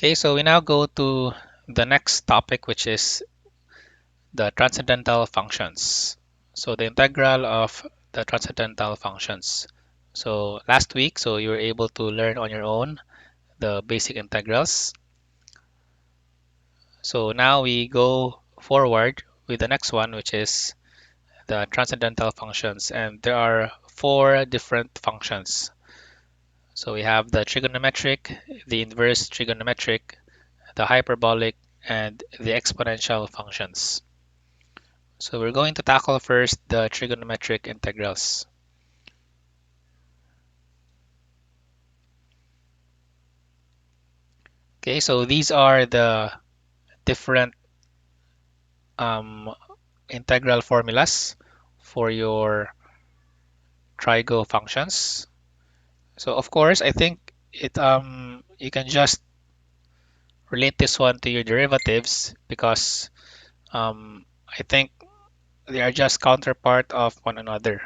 Okay, so we now go to the next topic, which is the transcendental functions. So the integral of the transcendental functions. So last week, you were able to learn on your own the basic integrals. So now we go forward with the next one, which is the transcendental functions. And there are four different functions. So we have the trigonometric, the inverse trigonometric, the hyperbolic, and the exponential functions. So we're going to tackle first the trigonometric integrals. Okay, so these are the different um, integral formulas for your trigo functions. So of course, I think you can just relate this one to your derivatives because I think they are just counterpart of one another.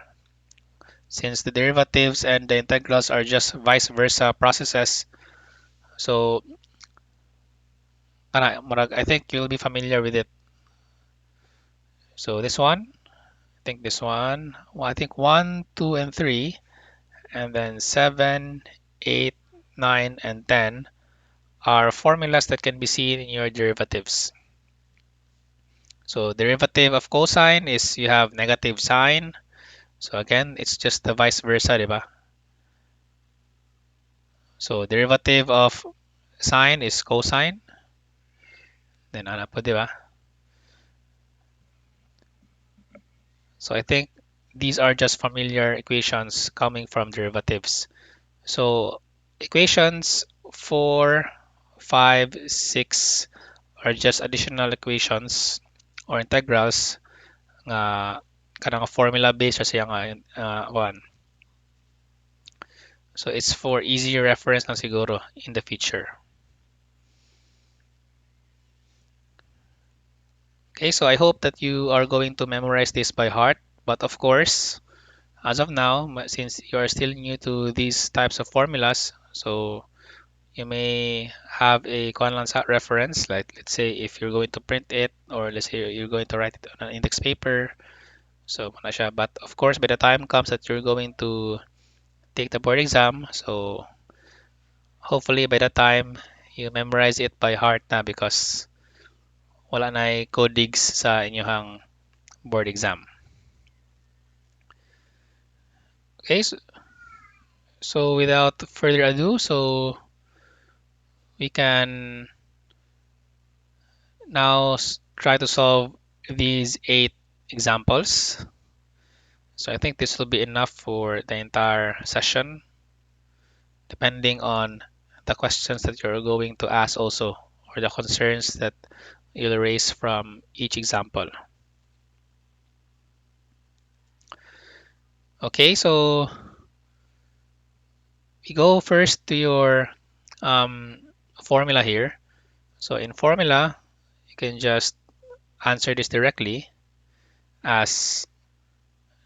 Since the derivatives and the integrals are just vice versa processes, so I think you'll be familiar with it. So this one, I think this one, well, I think 1, 2, and 3, and then 7, 8, 9, and 10 are formulas that can be seen in your derivatives. So derivative of cosine is you have negative sine. So again, it's just the vice versa, diba? So derivative of sine is cosine. Then ano po, diba? So I think these are just familiar equations coming from derivatives. So equations 4, 5, 6 are just additional equations or integrals nga kanang formula based siya nga one. So it's for easier reference lang siguro in the future. Okay, so I hope that you are going to memorize this by heart. But of course, as of now, since you are still new to these types of formulas, so you may have a Conlan's reference, like let's say if you're going to print it, or let's say you're going to write it on an index paper. So, muna siya. But of course, by the time comes that you're going to take the board exam, so hopefully by the time you memorize it by heart na because wala na codigs sa inyong board exam. Okay, so without further ado, so we can now try to solve these 8 examples. So I think this will be enough for the entire session, depending on the questions that you're going to ask also, or the concerns that you'll raise from each example. Okay, so we go first to your formula here. So in formula, you can just answer this directly as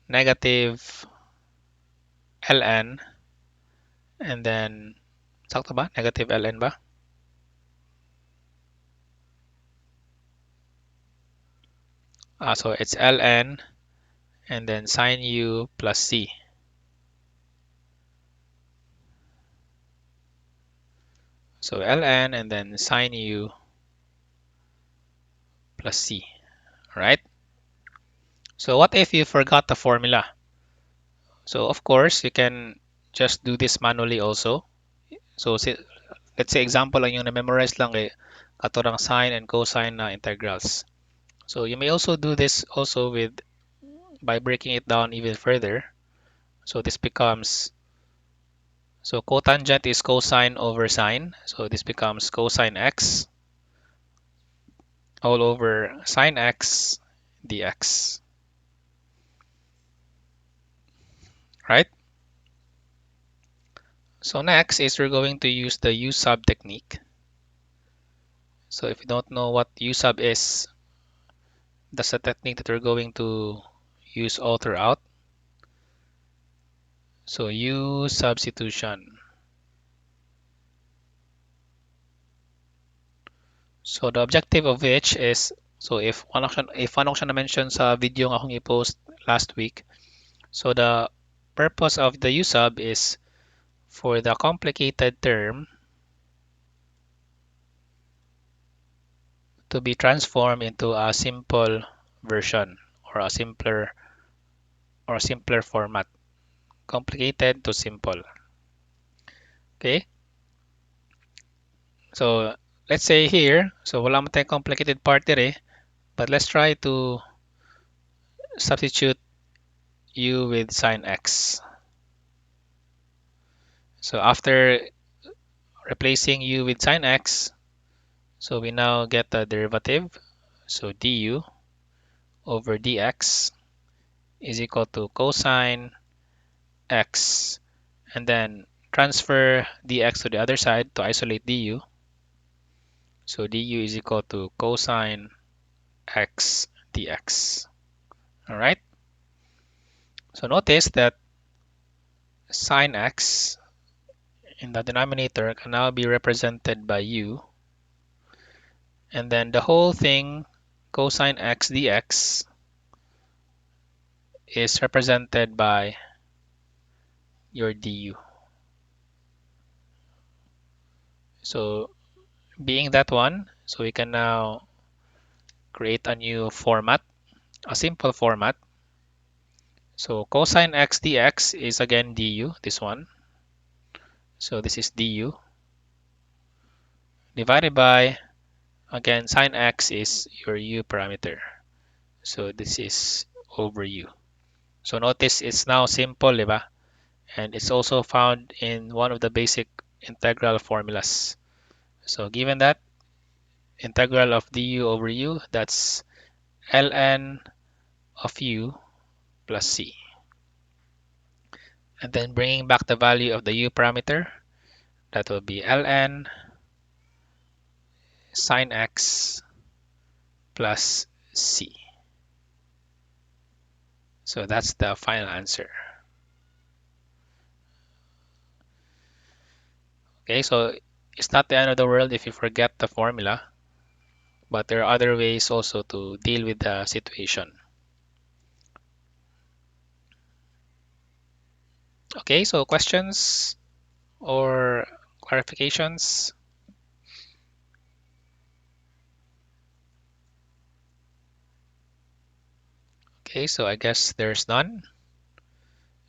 negative ln and then sakto ba? Negative ln ba? So it's ln and then sine u plus c. So ln and then sine u plus c. All right? So what if you forgot the formula? So of course, you can just do this manually also. So let's say example lang yung na-memorize lang katurang sine and cosine na integrals. So you may also do this also with by breaking it down even further. So this becomes, so cotangent is cosine over sine. So this becomes cosine x all over sine x dx. Right? So next is we're going to use the u sub technique. So if you don't know what u sub is, that's a technique that we're going to use all throughout. So u substitution. So the objective of which is, so if one function na mention sa video nga akong i-post last week, so the purpose of the u sub is for the complicated term to be transformed into a simple version or a simpler format. Complicated to simple. Okay? So let's say here, so wala man tayong complicated part dire, but let's try to substitute u with sine x. So after replacing u with sine x, so we now get the derivative. So du over dx is equal to cosine x, and then transfer dx to the other side to isolate du. So du is equal to cosine x dx. All right. So notice that sine x in the denominator can now be represented by u, and then the whole thing cosine x dx is represented by your du. So being that one, so we can now create a new format, a simple format. So cosine x dx is again du, this one. So this is du divided by, again, sine x is your u parameter. So this is over u. So notice it's now simple, diba? And it's also found in one of the basic integral formulas. So given that, integral of du over u, that's ln of u plus c. And then bringing back the value of the u parameter, that will be ln sine x plus c. So that's the final answer. Okay, so it's not the end of the world if you forget the formula, but there are other ways also to deal with the situation. Okay, so questions or clarifications? Okay, so I guess there's none.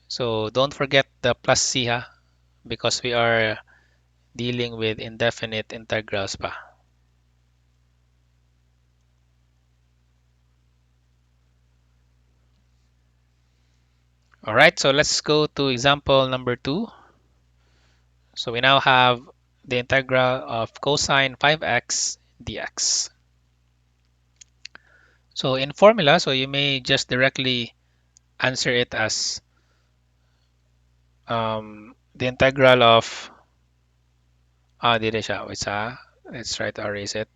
So don't forget the plus c, because we are dealing with indefinite integrals pa. All right, so let's go to example number 2. So we now have the integral of cosine 5x dx. So in formula, so you may just directly answer it as the integral of, dito siya. Let's try to erase it.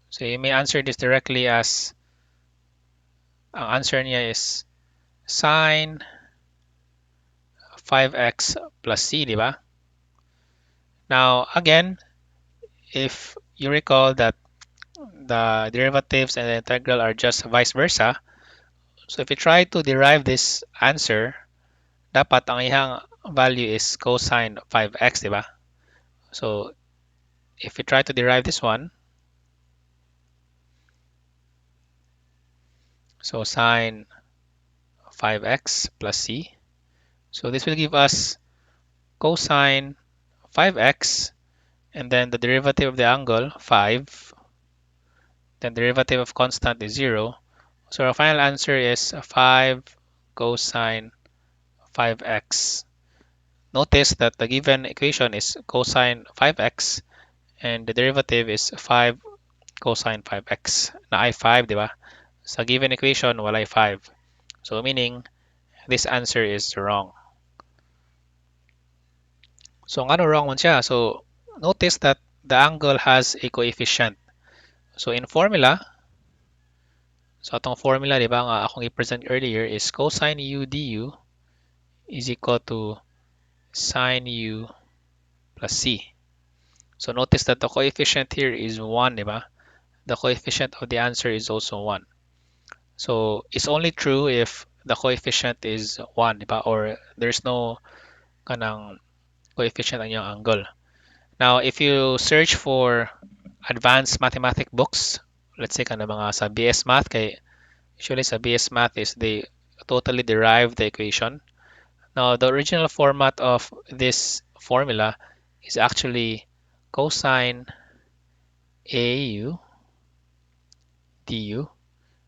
So you may answer this directly as, ang answer niya is sine 5x plus c, di ba? Now, again, if you recall that the derivatives and the integral are just vice versa, so if you try to derive this answer, dapat ang iyang value is cosine 5x, di ba? So if you try to derive this one, so sine 5x plus c, so this will give us cosine 5x, and then the derivative of the angle 5, then derivative of constant is 0. So our final answer is 5 cosine 5x. Notice that the given equation is cosine 5x and the derivative is 5 cosine 5x. Na ay 5, di ba? Sa given equation, walay 5. So meaning, this answer is wrong. So ang ano wrong man siya? So notice that the angle has a coefficient. So in formula, so atong formula, di ba, nga akong i-present earlier is cosine u du is equal to sine u plus c. So notice that the coefficient here is 1, diba? The coefficient of the answer is also 1. So it's only true if the coefficient is 1, diba? Or there's no kanang coefficient on your angle. Now, if you search for advanced mathematics books, let's say kana mga sa BS Math, kay usually sa BS Math is they totally derive the equation. Now, the original format of this formula is actually cosine AU du.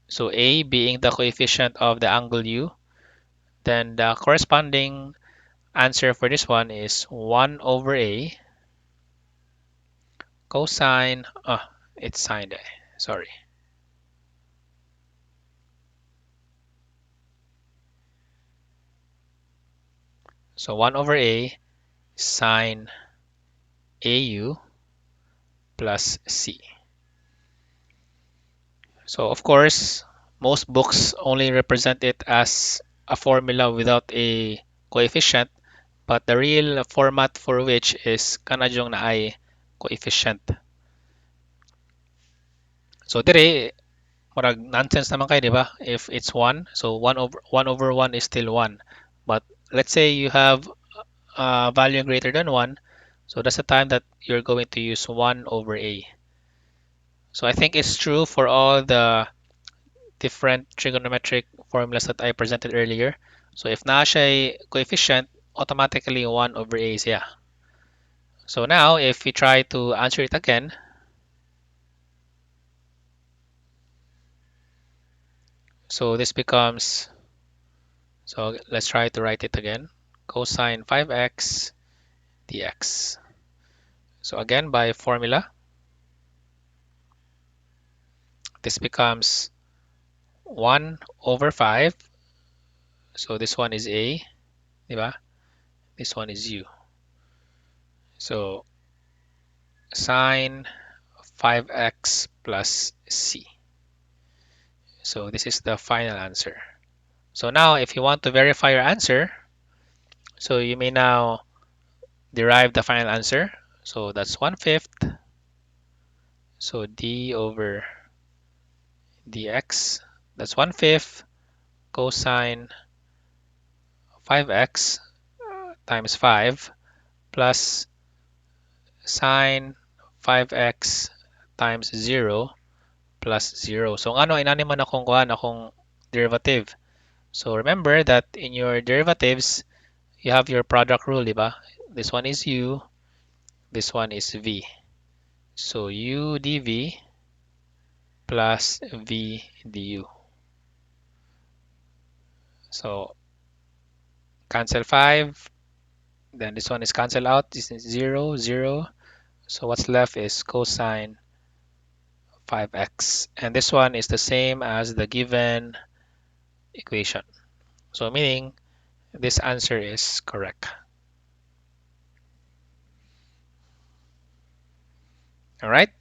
So A being the coefficient of the angle U, then the corresponding answer for this one is 1 over A cosine, it's sine, sorry. So 1 over A sine AU plus C. So of course, most books only represent it as a formula without a coefficient, but the real format for which is kanadjong na ay coefficient. So dire, marag nonsense naman kayo, di ba? If it's 1, so 1 over 1 is still 1. But let's say you have a value greater than 1, so that's the time that you're going to use 1 over A. So I think it's true for all the different trigonometric formulas that I presented earlier. So if na siya coefficient, automatically 1 over A is yeah. So now if we try to answer it again, so this becomes, so let's try to write it again, cosine 5x dx. So again, by formula, this becomes 1 over 5. So this one is A, diba? This one is U. So sine 5x plus C. So this is the final answer. So now if you want to verify your answer, so you may now derive the final answer. So that's 1/5. So d over dx, that's 1/5 cosine 5x times 5 plus sine 5x times 0 plus 0. So ano, inani man akong derivative. So remember that in your derivatives, you have your product rule, diba? This one is u, this one is v. So u dv plus v du. So cancel 5, then this one is cancel out. This is 0, 0. So what's left is cosine 5x. And this one is the same as the given equation. So meaning this answer is correct. All right.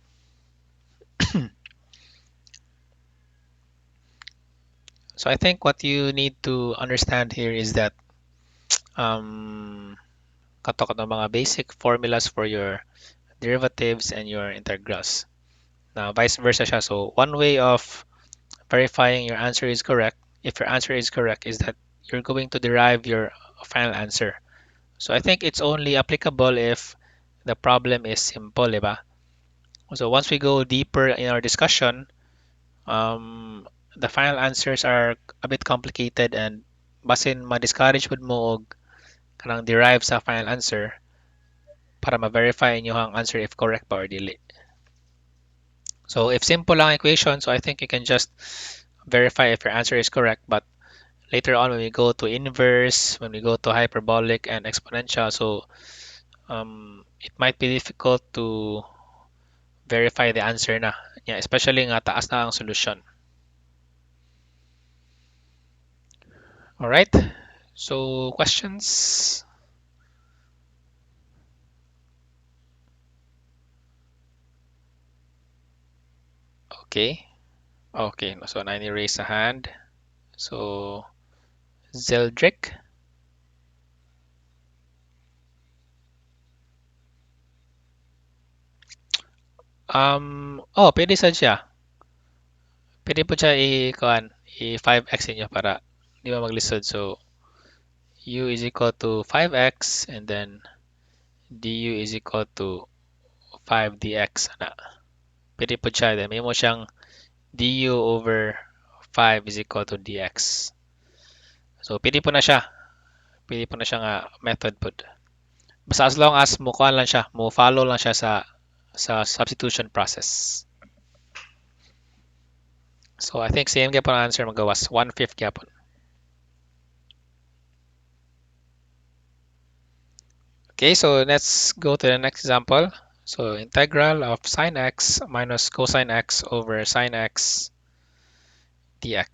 So I think what you need to understand here is that katok ng mga basic formulas for your derivatives and your integrals. Now, vice versa siya. So one way of verifying your answer is correct, if your answer is correct, is that you're going to derive your final answer. So I think it's only applicable if the problem is simple, diba? So once we go deeper in our discussion, the final answers are a bit complicated and basin ma-discourage pud mo og kanang derive sa final answer para ma-verify inyo ang answer if correct ba or dili. So if simple lang equation, so I think you can just verify if your answer is correct. But later on, when we go to inverse, when we go to hyperbolic and exponential, so it might be difficult to verify the answer na. Yeah, especially nga taas na ang solution. All right. So questions? Okay. Okay. So I raise a hand. So Zeldrick. Pwede sad siya. Pwede po siya i-kuan, i-5x inyo para di ba maglisod. So, u is equal to 5x and then du is equal to 5 dx. Ana. Pwede po siya. Then, may mo siyang du over 5 is equal to dx. So, pwede po na siya. Pwede po na siya nga method po. Basta as long as mo kuan lang siya, mo follow lang siya sa substitution process. So I think same gyapon ang answer magawas 1/5 gyapon. Okay, so let's go to the next example. So integral of sine x minus cosine x over sine x dx.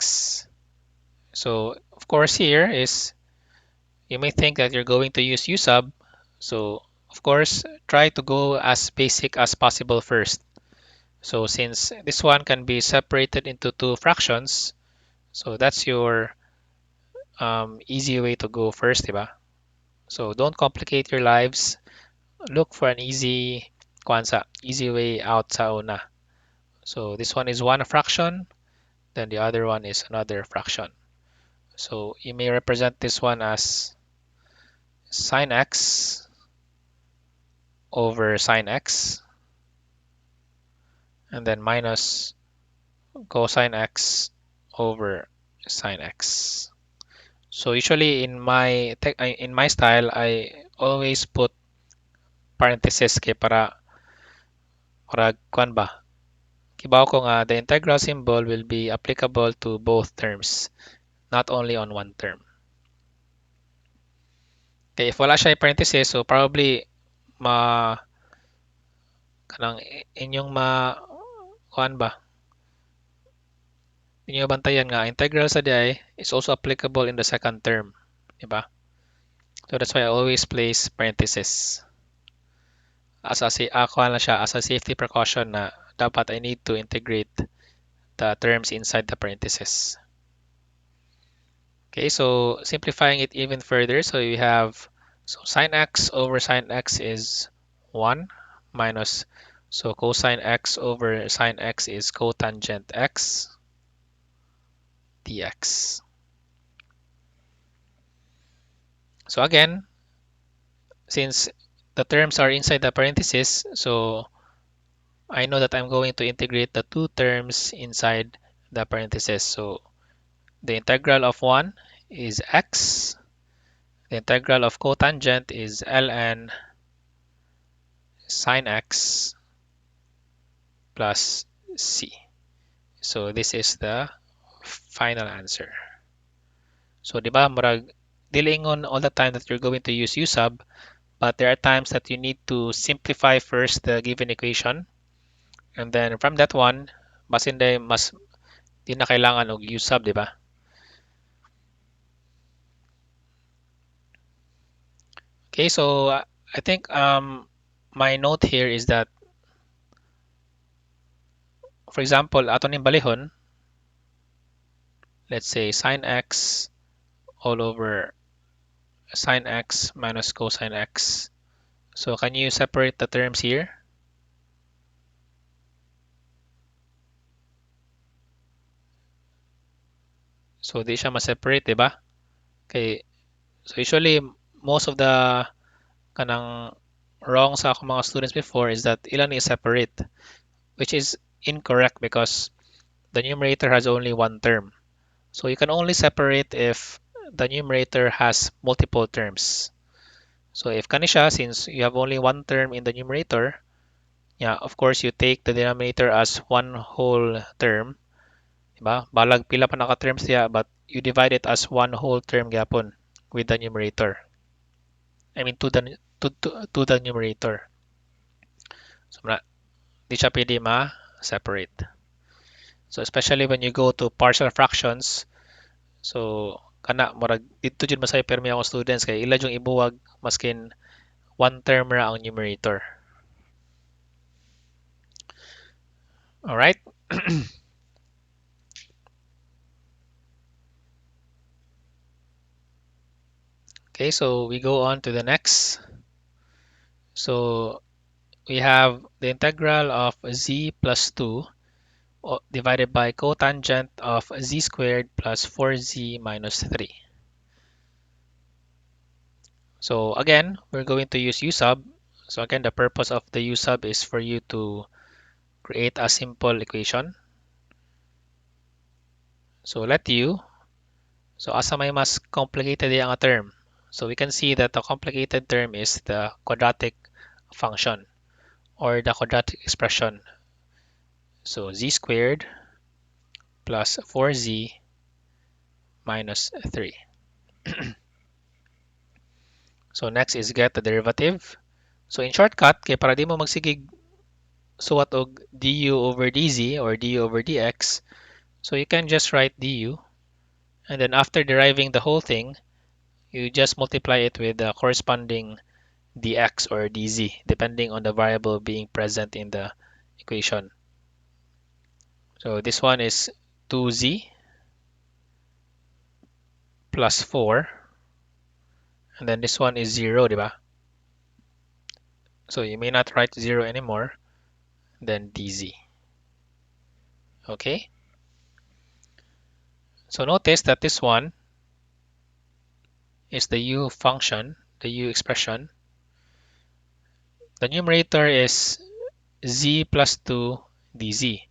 So of course here is you may think that you're going to use u sub. So of course try to go as basic as possible first. So since this one can be separated into two fractions, so that's your easy way to go first, diba? So don't complicate your lives. Look for an easy way out sa una. So this one is one fraction, then the other one is another fraction. So you may represent this one as sine x over sine x, and then minus cosine x over sine x. So usually in my style, I always put parentheses kay para kuan ba. Kibaw ko nga the integral symbol will be applicable to both terms, not only on one term. Okay, if wala siya parentheses, so probably ma kanang inyong kuan ba? Inyo bantayan nga integral sa di is also applicable in the second term, di ba? So that's why I always place parentheses. Kuan lang siya as a safety precaution na dapat I need to integrate the terms inside the parentheses. Okay, so simplifying it even further, so you have sine x over sine x is 1 minus, so cosine x over sine x is cotangent x dx. So again, since the terms are inside the parentheses, so I know that I'm going to integrate the two terms inside the parentheses. So the integral of 1 is x, the integral of cotangent is ln sine x plus c. So this is the final answer. So di ba murag dili ingon all the time that you're going to use u sub, but there are times that you need to simplify first the given equation, and then from that one basin day mas di na kailangan og u sub, di ba? Okay, so I think my note here is that, for example, ato ning balihon, let's say sine x all over sine x minus cosine x. So can you separate the terms here? So di siya ma-separate, di ba? Okay. So usually most of the kanang wrong sa akong mga students before is that ilan is separate, which is incorrect because the numerator has only one term. So you can only separate if the numerator has multiple terms. So if kanisha, since you have only one term in the numerator, yeah, of course you take the denominator as one whole term, diba? Balag pila pa naka-terms diya, but you divide it as one whole term gyapon with the numerator. I mean to the numerator. So di siya pwede ma-separate. So especially when you go to partial fractions, so kana murag dito jud masay permi ako students kay ila yung ibuwag maskin one term ra ang numerator. All right? Okay, so we go on to the next. So we have the integral of z plus 2 divided by cotangent of z squared plus 4z minus 3. So again, we're going to use u sub. So again, the purpose of the u sub is for you to create a simple equation. So let u. So asa may mas complicated yung term. So we can see that the complicated term is the quadratic function or the quadratic expression. So z squared plus 4z minus 3. So next is get the derivative. So in shortcut, kay para di mo magsigig suwat og du over dz or du over dx, so you can just write du, and then after deriving the whole thing, you just multiply it with the corresponding dx or dz, depending on the variable being present in the equation. So this one is 2z plus 4, and then this one is 0, diba? So you may not write 0 anymore, then dz. Okay? So notice that this one is the u function, the u expression. The numerator is z plus 2 dz.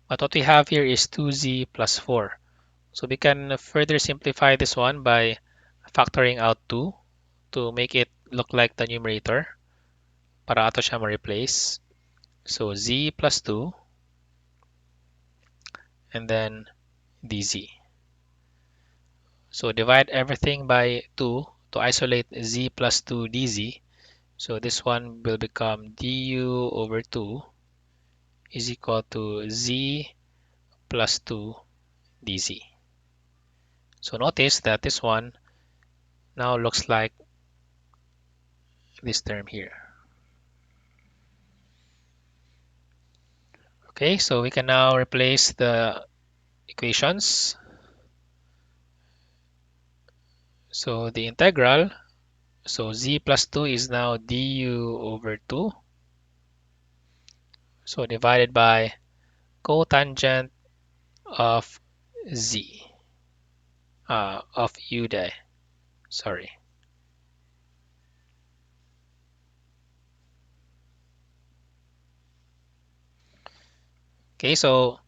But what we have here is 2z plus 4. So we can further simplify this one by factoring out 2 to make it look like the numerator para ato siya ma-replace. So z plus 2 and then dz. So divide everything by 2 to isolate z plus 2 dz. So this one will become du over 2 is equal to z plus 2 dz. So notice that this one now looks like this term here. Okay, so we can now replace the equations. So the integral, so z plus 2 is now du over 2. So divided by cotangent of z, of u day, sorry. Okay, so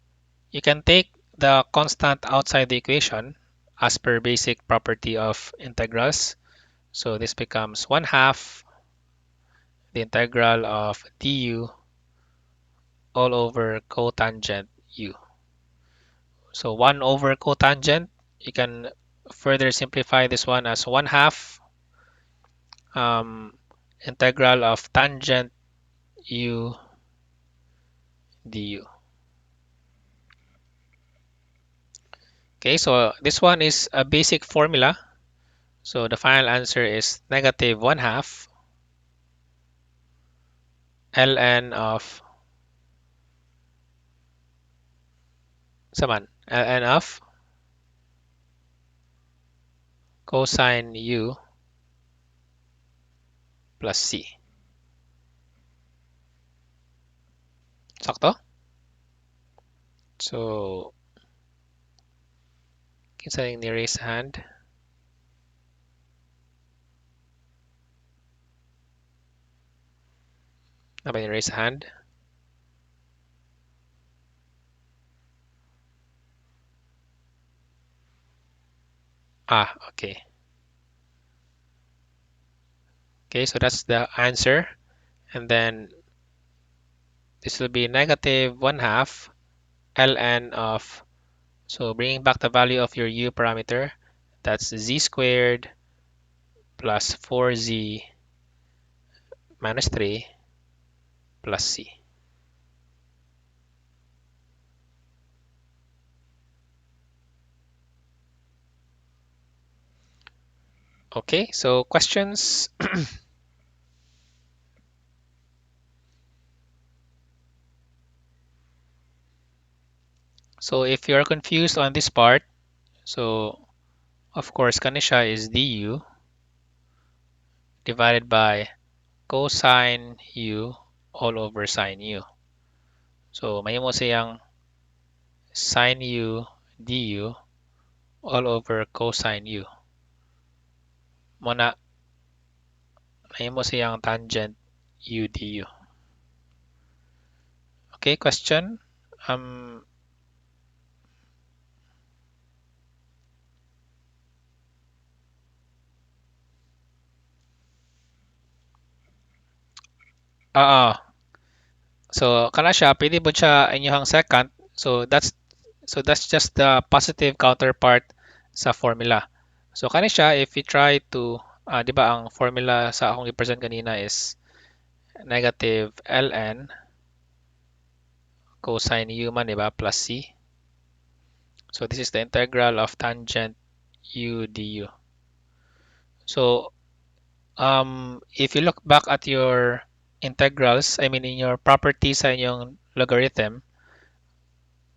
you can take the constant outside the equation as per basic property of integrals. So this becomes 1/2 the integral of du all over cotangent u. So 1 over cotangent, you can further simplify this one as 1/2 integral of tangent u du. Okay, so this one is a basic formula. So the final answer is negative 1/2 ln of ln of cosine u plus c. Sakto? So, kinsa yung ni-raise hand? Ano ba ni-raise hand? Okay. Okay, so that's the answer. And then this will be negative 1/2 ln of, so bringing back the value of your u parameter, that's z squared plus 4z minus 3 plus c. Okay, so questions? So if you're confused on this part, so of course kanisha is du divided by cosine u all over sine u. So mahimo siyang sine u du all over cosine u. Muna mahimo siyang tangent u du. Okay, question. Um, Oo. So kana siya, pwede po siya inyong second. So that's just the positive counterpart sa formula. So kani siya, if we try to, di ba ang formula sa akong i-present kanina is negative ln cosine u man, di ba, plus c. So this is the integral of tangent u du. So if you look back at your integrals, I mean in your property sa inyong logarithm,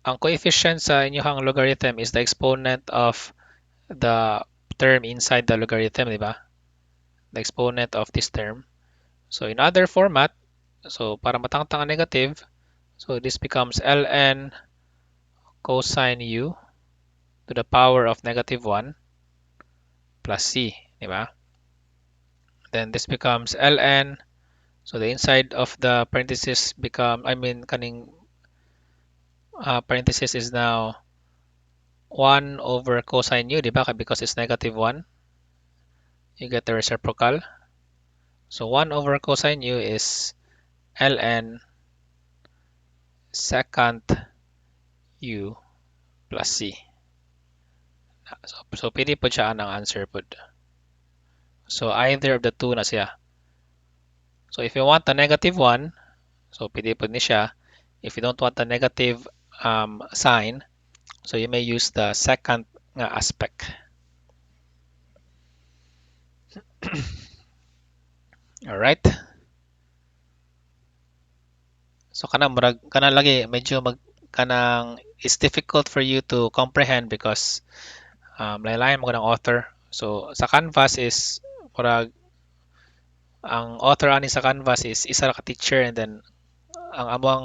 ang coefficient sa inyong logarithm is the exponent of the term inside the logarithm, di ba? The exponent of this term. So in other format, so para matangtang ang negative, so this becomes ln cosine u to the power of negative 1 plus c, di ba? Then this becomes ln, so the inside of the parenthesis become, I mean, kaning parenthesis is now 1 over cosine u, di ba? Because it's negative 1, you get the reciprocal. So 1 over cosine u is ln secant u plus c. So pwede po siya ang answer po. So either of the two na siya. So if you want the negative 1, so pwede po ni siya. If you don't want the negative sign, so you may use the second nga aspect. Alright? So kanang lagi medyo kanang it's difficult for you to comprehend because lain-lain mo ng author. So sa canvas is murag ang author ani sa canvas is isa ra ka teacher, and then ang among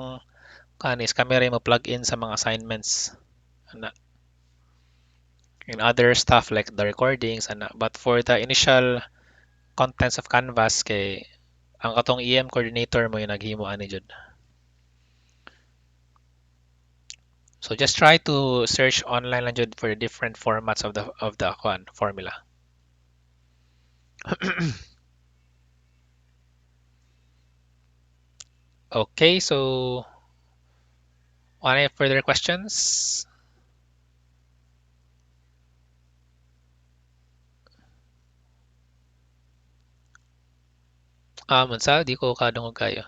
is camera mo plug in sa mga assignments ana, and other stuff like the recordings ana. But for the initial contents of canvas kay ang katong EM coordinator mo yung naghimo ani jud. So just try to search online lang jud for different formats of the formula. Okay, so any further questions? Unsa di ko kadungog kayo.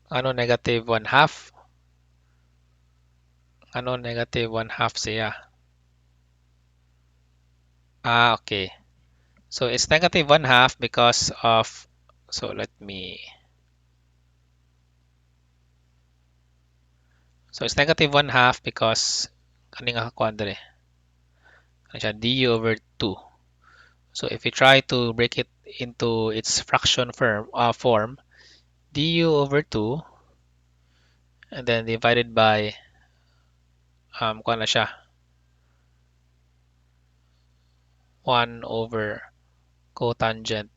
Ano negative 1/2? Ano negative 1/2 siya? Okay. So it's negative 1/2 because of, so let me, so it's negative 1/2 because kaning nga kuan dire. Ano siya, du over 2. So if you try to break it into its fraction form, du over 2 and then divided by kuan na siya, 1 over cotangent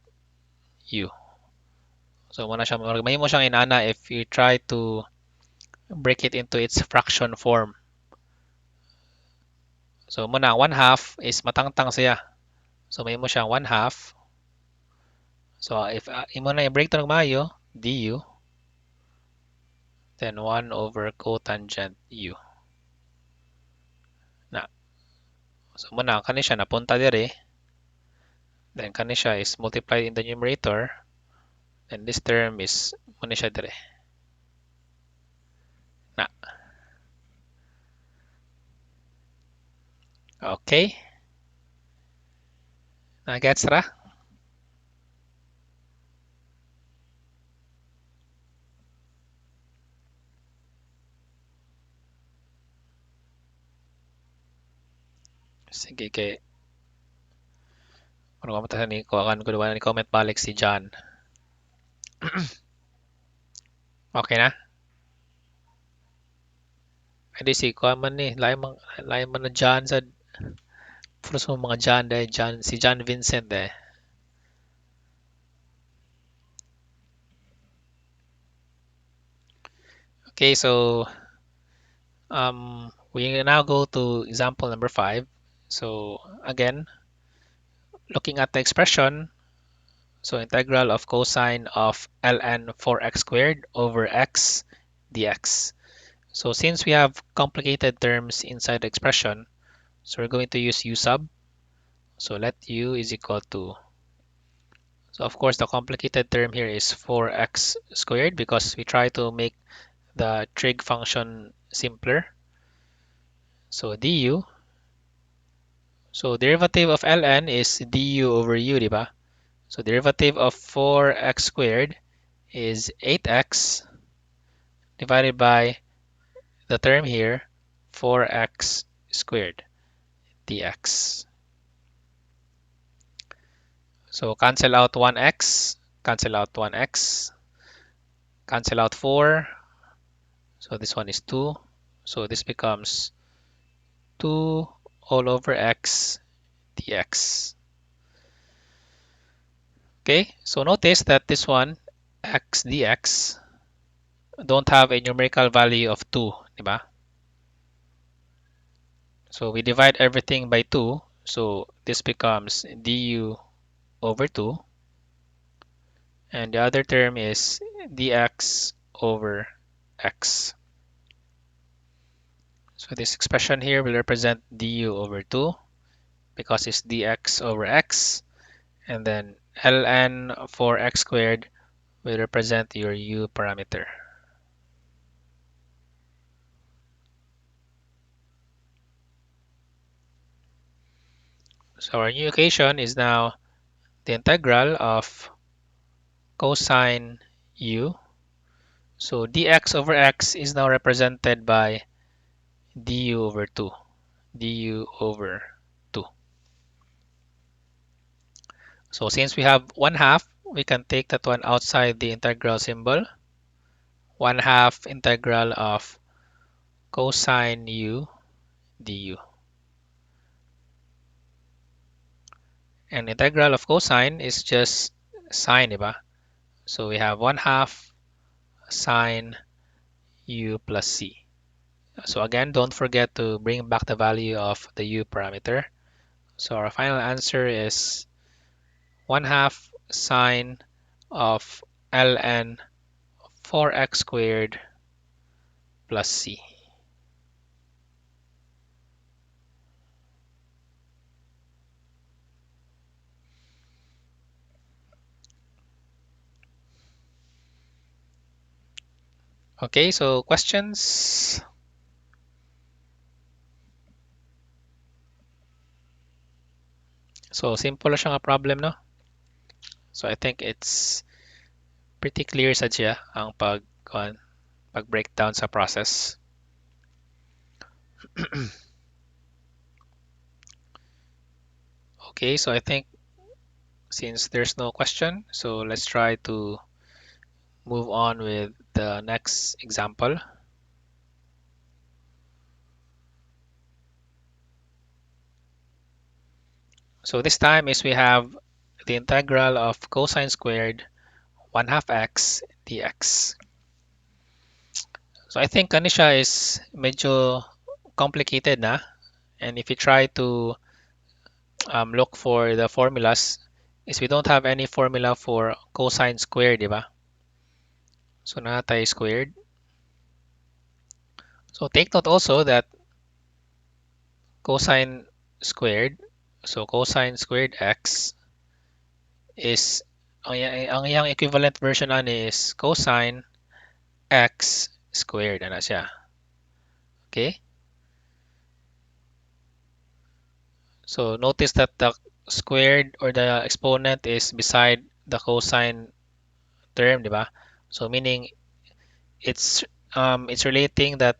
u. So muna siya, mahimo siyang inana if you try to break it into its fraction form. So muna 1/2 is matangtang siya. So mahimo siyang 1/2. So if imo na i-break to ng maayo, du, then 1 over cotangent u. Na. So muna kani siya napunta dire. Then kani siya is multiplied in the numerator. And this term is muna siya dire. Na. Okay. Na-gets ra? Sige kay Kung ano ni comment balik si John. Okay na? Hindi si kuha man ni. Lain man na John sa puros mo mga John dahil si John Vincent eh. Okay, so we now go to example number 5. So again, looking at the expression, so integral of cosine of ln 4x squared over x dx. So since we have complicated terms inside the expression, so we're going to use u sub. So let u is equal to, so of course the complicated term here is 4x squared because we try to make the trig function simpler. So du, so derivative of ln is du over u, diba? So derivative of 4x squared is 8x divided by the term here, 4x squared dx. So cancel out 1x, cancel out 1x, cancel out 4. So this one is 2. So this becomes 2 all over x dx. Okay, so notice that this one, x dx, don't have a numerical value of 2, diba? So we divide everything by 2. So this becomes du over 2. And the other term is dx over x. So this expression here will represent du over 2 because it's dx over x. And then ln for x squared will represent your u parameter. So our new equation is now the integral of cosine u. So dx over x is now represented by du over 2. du over 2. So since we have 1/2, we can take that one outside the integral symbol. 1/2 integral of cosine u du. And integral of cosine is just sine, diba? So we have 1/2 sine u plus c. So again, don't forget to bring back the value of the u parameter. So our final answer is 1/2 sine of ln 4x squared plus c. Okay, so questions? So simple lang siya nga problem, no? So I think it's pretty clear sa siya ang pag-breakdown sa process. Okay, so I think since there's no question, so let's try to move on with the next example. So this time is we have the integral of cosine squared 1/2 x dx. So I think ano siya is medyo complicated na. And if you try to look for the formulas, is we don't have any formula for cosine squared, diba? So na tayo squared. So take note also that cosine squared, so cosine squared x is, ang iyang equivalent version ani is cosine x squared, ano siya. Okay? So notice that the squared or the exponent is beside the cosine term, di ba? So meaning it's relating that,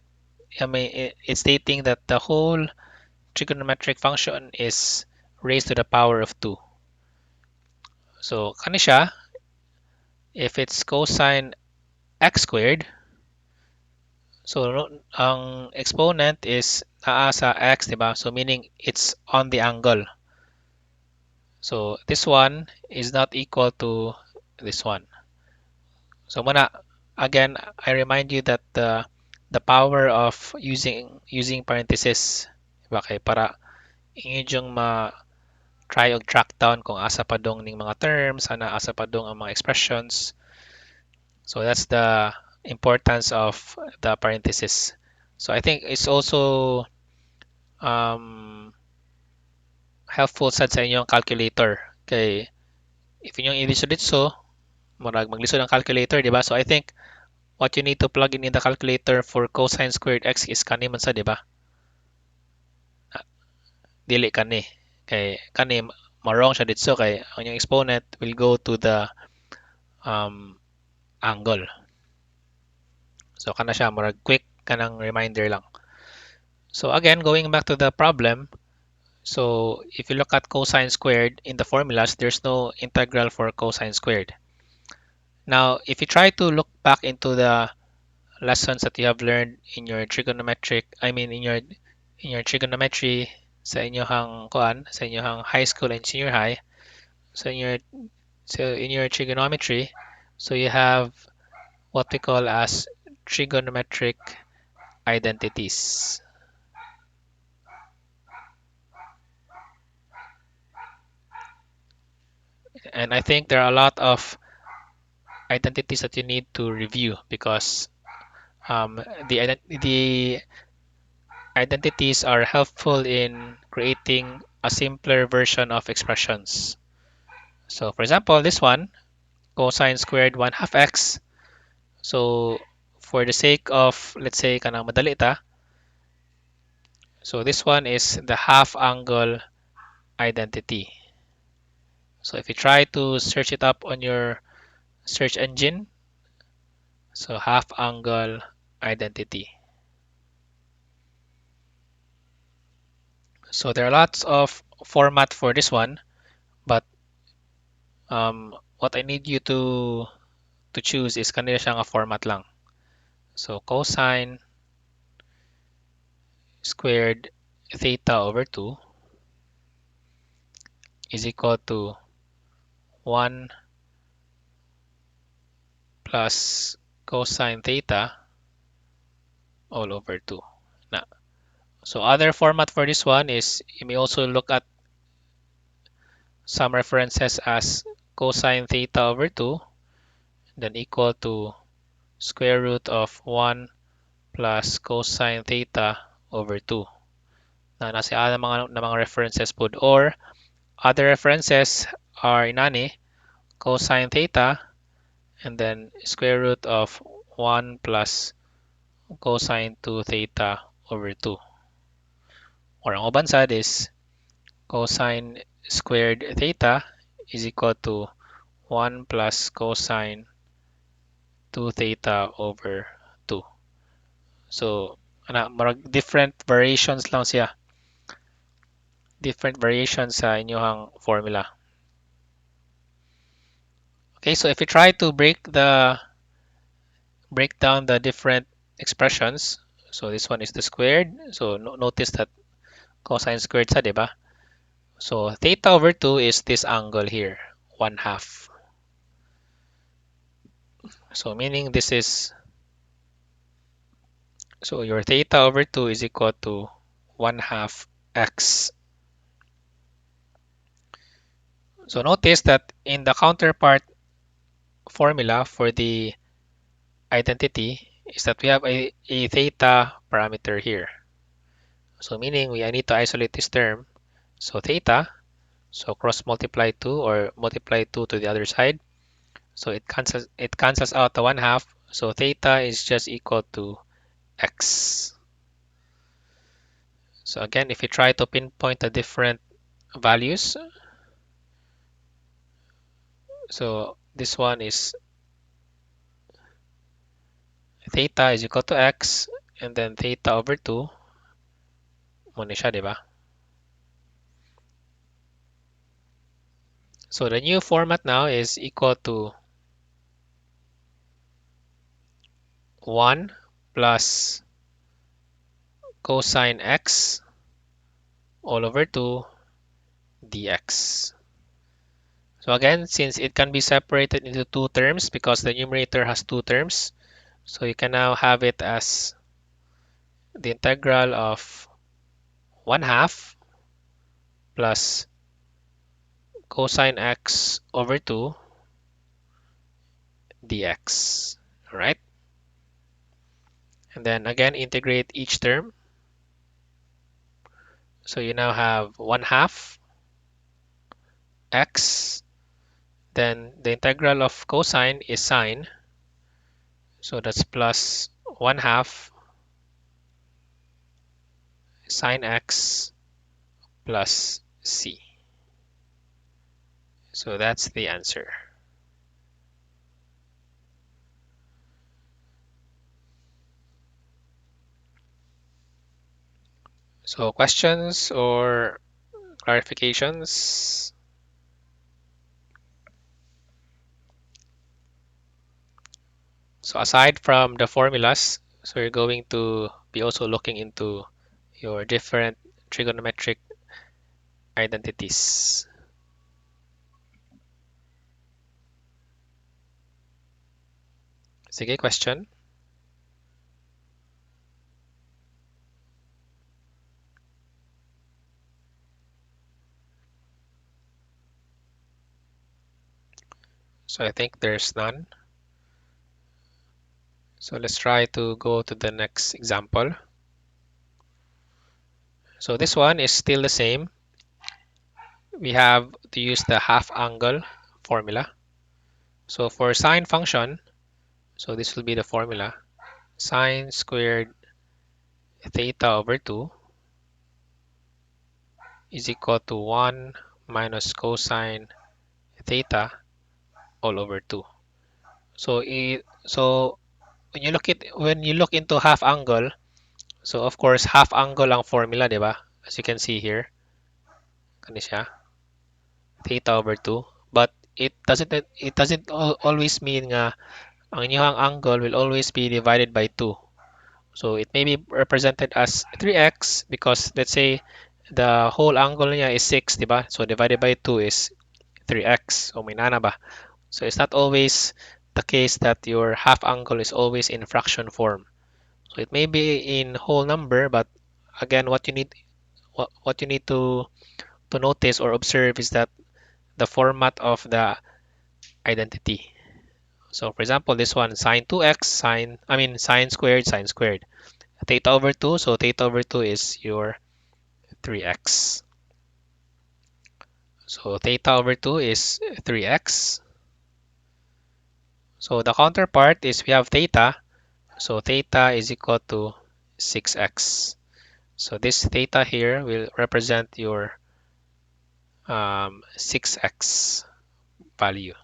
I mean it's stating that the whole trigonometric function is raised to the power of 2. So, kani siya, if it's cosine x squared, so ang exponent is naa sa x, di ba? So, meaning it's on the angle. So, this one is not equal to this one. So, muna, again, I remind you that the power of using parentheses, diba, kay para inyo try og track down kung asa pa dong ning mga terms, ana asa pa dong ang mga expressions. So that's the importance of the parentheses. So I think it's also um, helpful sad sa inyong calculator. Kay if inyong i-diso murag maglisod ang calculator, di ba? So I think what you need to plug in the calculator for cosine squared x is kani man sa, di ba? Dili kani. Kay kani marong siya dito kay ang inyong exponent will go to the um, angle. So kana siya murag quick kanang reminder lang. So again, going back to the problem, so if you look at cosine squared in the formulas, there's no integral for cosine squared. Now, if you try to look back into the lessons that you have learned in your trigonometry sa inyohang high school and senior high, so in your trigonometry, so you have what we call as trigonometric identities. And I think there are a lot of identities that you need to review because the identities are helpful in creating a simpler version of expressions. So for example, this one, cosine squared 1 half x. So for the sake of, let's say, kanang madali ta, so this one is the half angle identity. So if you try to search it up on your search engine, so half angle identity. So there are lots of format for this one, but what I need you to choose is kanila siya nga format lang. So cosine squared theta over 2 is equal to 1 plus cosine theta all over 2. Now, so other format for this one is you may also look at some references as cosine theta over 2 then equal to square root of 1 plus cosine theta over 2. Na nasa mga references pod, or other references are inani cosine theta and then square root of 1 plus cosine 2 theta over 2. Or ang uban sad is cosine squared theta is equal to 1 plus cosine 2 theta over 2. So, different variations lang siya. Different variations sa inyohang formula. Okay, so if you try to break down the different expressions, so this one is the squared. So notice that cosine squared sa, diba? So theta over 2 is this angle here, 1 half. So meaning this is, so your theta over 2 is equal to 1 half x. So notice that in the counterpart formula for the identity is that we have a theta parameter here. So meaning I need to isolate this term. So theta, so cross multiply 2 or multiply 2 to the other side. So it cancels out the 1 half. So theta is just equal to x. So again, if you try to pinpoint the different values, so this one is theta is equal to x and then theta over 2. Muna siya, di ba? So the new format now is equal to 1 plus cosine x all over 2 dx. So again, since it can be separated into two terms because the numerator has two terms, so you can now have it as the integral of 1 half plus cosine x over 2 dx. All right? And then again, integrate each term. So you now have 1 half x. Then the integral of cosine is sine. So that's plus 1 half sine x plus c. So that's the answer. So questions or clarifications? So aside from the formulas, so you're going to be also looking into your different trigonometric identities. Sige, question? So I think there's none. So let's try to go to the next example. So this one is still the same. We have to use the half angle formula. So for sine function, so this will be the formula. Sine squared theta over 2 is equal to 1 minus cosine theta all over 2. So when you look into half angle, so of course half angle ang formula, 'di ba? As you can see here, kani siya, theta over 2. But it doesn't always mean nga ang inyong angle will always be divided by 2. So it may be represented as 3x because let's say the whole angle niya is 6, 'di ba? So divided by 2 is 3x. O may nana ba? So it's not always the case that your half angle is always in fraction form. So it may be in whole number, but again, what you need to notice or observe is that the format of the identity. So for example, this one sine 2x, sine squared, sine squared. Theta over 2, so theta over 2 is your 3x. So theta over 2 is 3x. So the counterpart is we have theta. So theta is equal to 6x. So this theta here will represent your 6x value.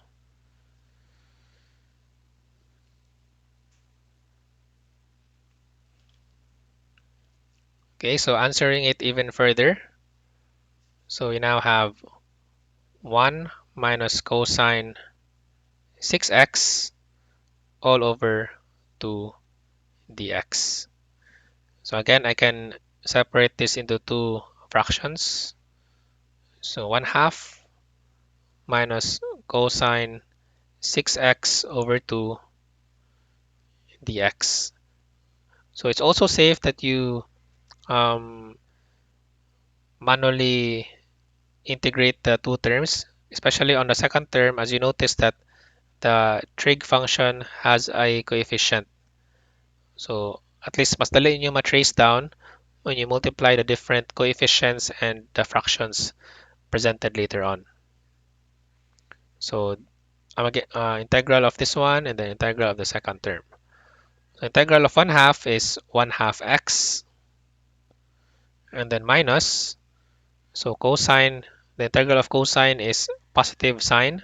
Okay, so answering it even further. So we now have 1 minus cosine 6x all over 2 dx. So again, I can separate this into two fractions. So 1 half minus cosine 6x over 2 dx. So it's also safe that you um, manually integrate the two terms, especially on the second term, as you notice that the trig function has a coefficient. So at least mas dali nyo ma-trace down when you multiply the different coefficients and the fractions presented later on. So I'm going to get integral of this one and then integral of the second term. So integral of 1 half is 1 half x and then minus. So cosine, the integral of cosine is positive sine.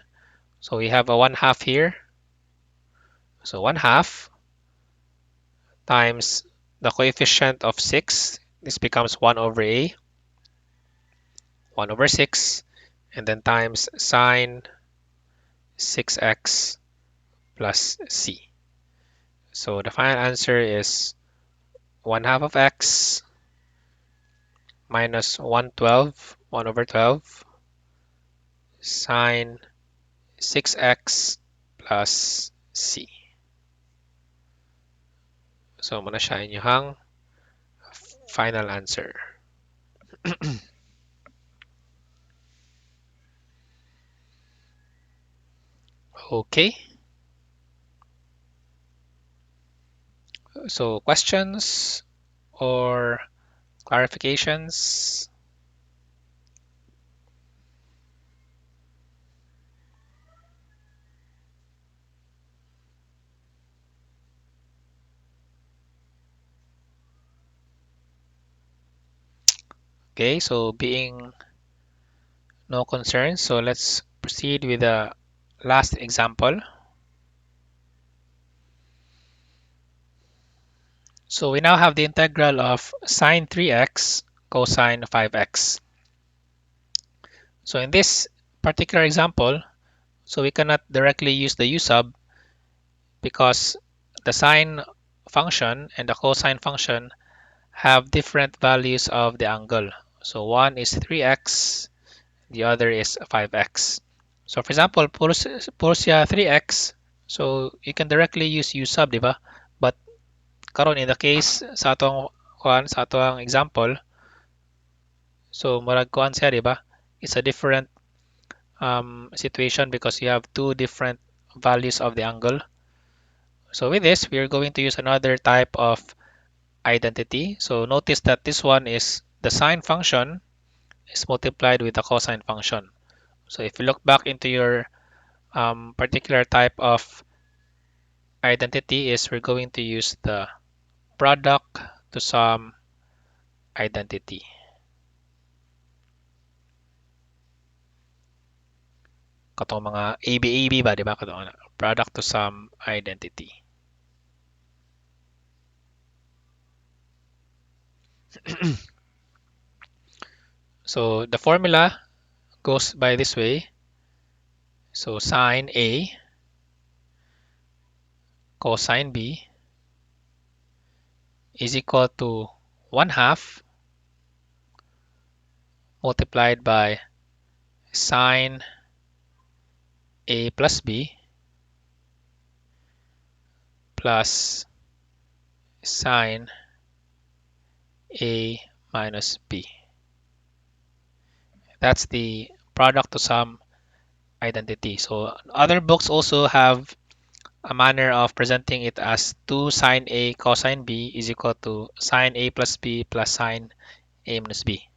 So we have a 1 half here. So 1 half times the coefficient of 6. This becomes 1 over a, 1 over 6. and then times sine 6x plus c. So the final answer is 1/2 of x minus 1/12, 1 over 12, sine 6x plus c. So muna siya inyong final answer. Okay. So questions or clarifications? Okay, so being no concerns, so let's proceed with the last example. So we now have the integral of sine 3x cosine 5x. So in this particular example, so we cannot directly use the u sub because the sine function and the cosine function have different values of the angle. So one is 3x, the other is 5x. So for example, puro siya 3x, so you can directly use u sub, di ba? But karon in the case sa atong example, so murag kuan siya, di ba? It's a different situation because you have two different values of the angle. So with this, we are going to use another type of identity. So notice that this one is the sine function is multiplied with the cosine function. So if you look back into your particular type of identity is we're going to use the product to sum identity. Katong mga AB ba, di ba? Katong product to sum identity. So the formula goes by this way. So sine A cosine B is equal to 1/2 multiplied by sine A plus B plus sine A minus B. That's the product to sum identity. So other books also have a manner of presenting it as 2 sine A cosine B is equal to sine A plus B plus sine A minus B.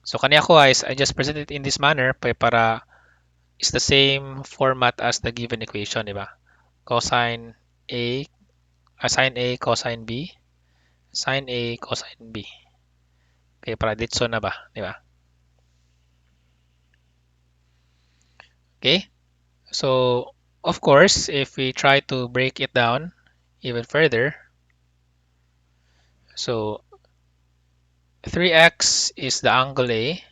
So kaniya ko is I just present it in this manner para it's the same format as the given equation, di ba? Cosine A, sine A cosine B, sine A cosine B. Okay, para ditso na ba, di ba? Okay, so of course, if we try to break it down even further, so 3x is the angle A,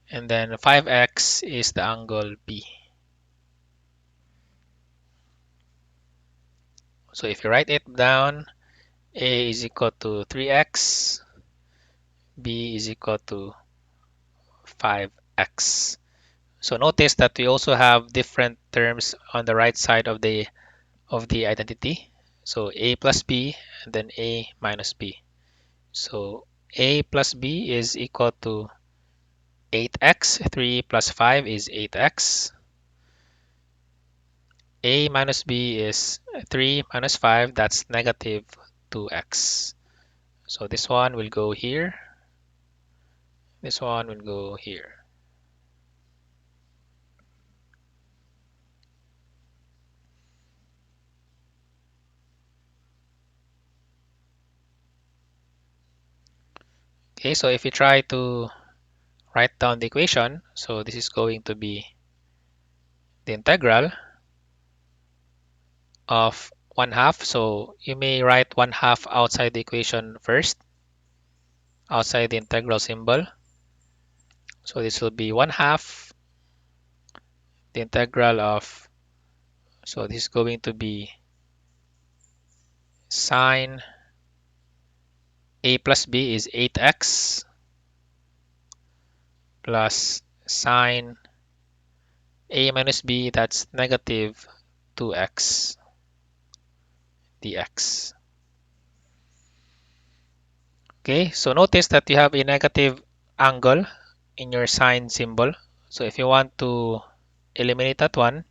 and then 5x is the angle B. So if you write it down, A is equal to 3x, B is equal to 5x. So notice that we also have different terms on the right side of the identity. So A plus B and then A minus B. So A plus B is equal to 8x. 3 plus 5 is 8x. A minus B is 3 minus 5, that's negative 2x. So this one will go here. This one will go here. Okay, so if you try to write down the equation, so this is going to be the integral of 1/2. So you may write 1/2 outside the equation first, outside the integral symbol. So this will be 1/2 the integral of, so this is going to be sine a plus b is 8x plus sine a minus b, that's negative 2x dx. Okay, so notice that you have a negative angle in your sine symbol. So if you want to eliminate that one,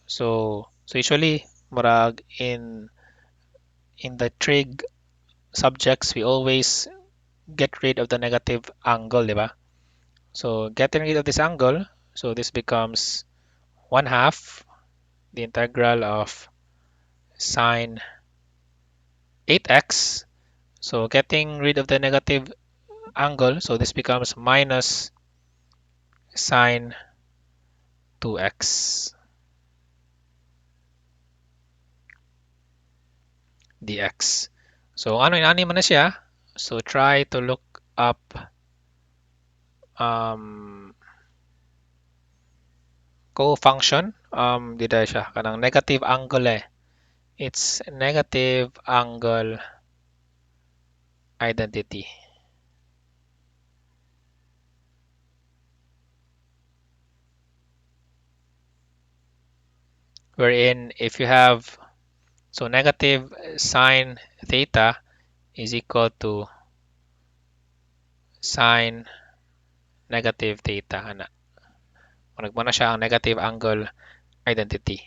so usually murag in the trig subjects we always get rid of the negative angle, di ba? So getting rid of this angle, so this becomes 1/2 the integral of sine 8x. So getting rid of the negative angle, so this becomes minus sine 2x dx. So ano mo na siya. So try to look up co-function. Dito siya kanang negative angle eh. It's negative angle identity. Wherein if you have, so negative sine theta is equal to sine negative theta. Ana. Managmo na siya ang negative angle identity.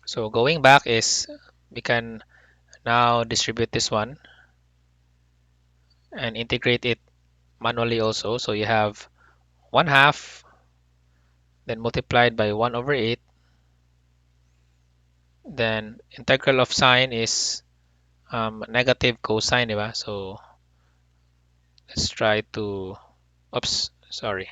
So going back is we can now distribute this one and integrate it manually also. So you have 1/2 then multiplied by 1/8. Then integral of sine is negative cosine, di ba? So let's try to, oops, sorry.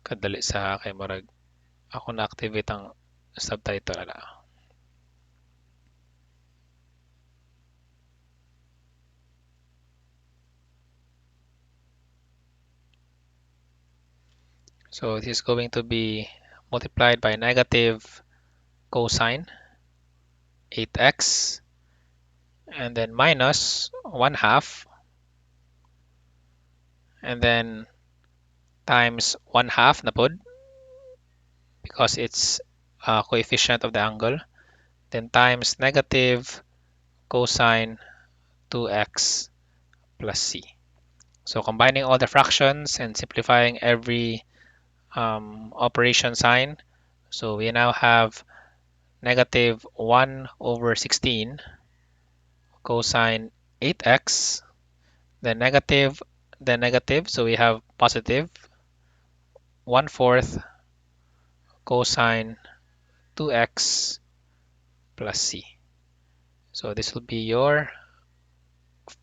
Kadali sa akin, marag ako na-activate ang subtitle na. So this is going to be multiplied by negative cosine 8x and then minus 1/2 and then times 1/2 na pod because it's a coefficient of the angle, then times negative cosine 2x plus c. So combining all the fractions and simplifying every operation sign, so we now have negative 1/16 cosine 8x, then negative, so we have positive 1/4 cosine 2x plus c. So this will be your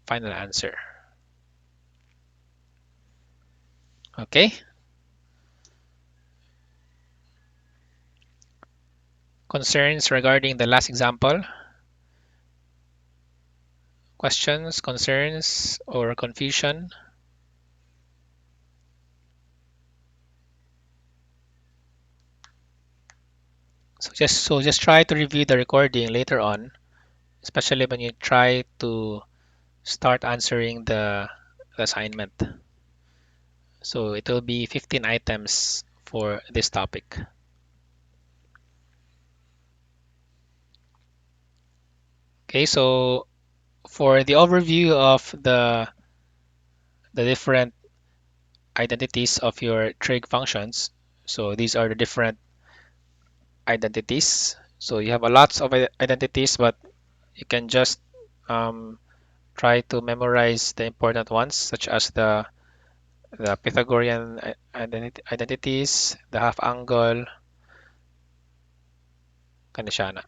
final answer. Okay. Concerns regarding the last example? Questions, concerns, or confusion? So just try to review the recording later on, especially when you try to start answering the assignment. So it will be 15 items for this topic. Okay, so for the overview of the different identities of your trig functions, so these are the different identities. So you have a lots of identities, but you can just try to memorize the important ones, such as the Pythagorean identities, the half angle, kanishana.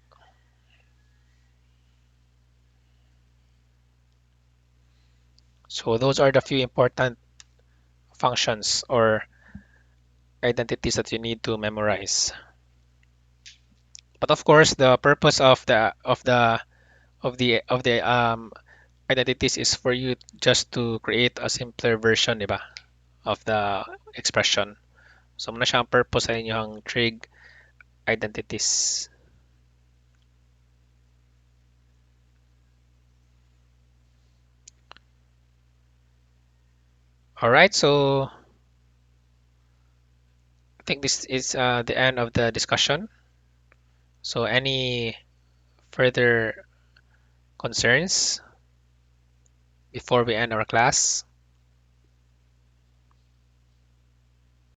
So those are the few important functions or identities that you need to memorize. But of course, the purpose of the identities is for you just to create a simpler version, di ba, of the expression. So, muna siya ang purpose sa inyong trig identities. All right, so I think this is the end of the discussion. So, any further concerns before we end our class?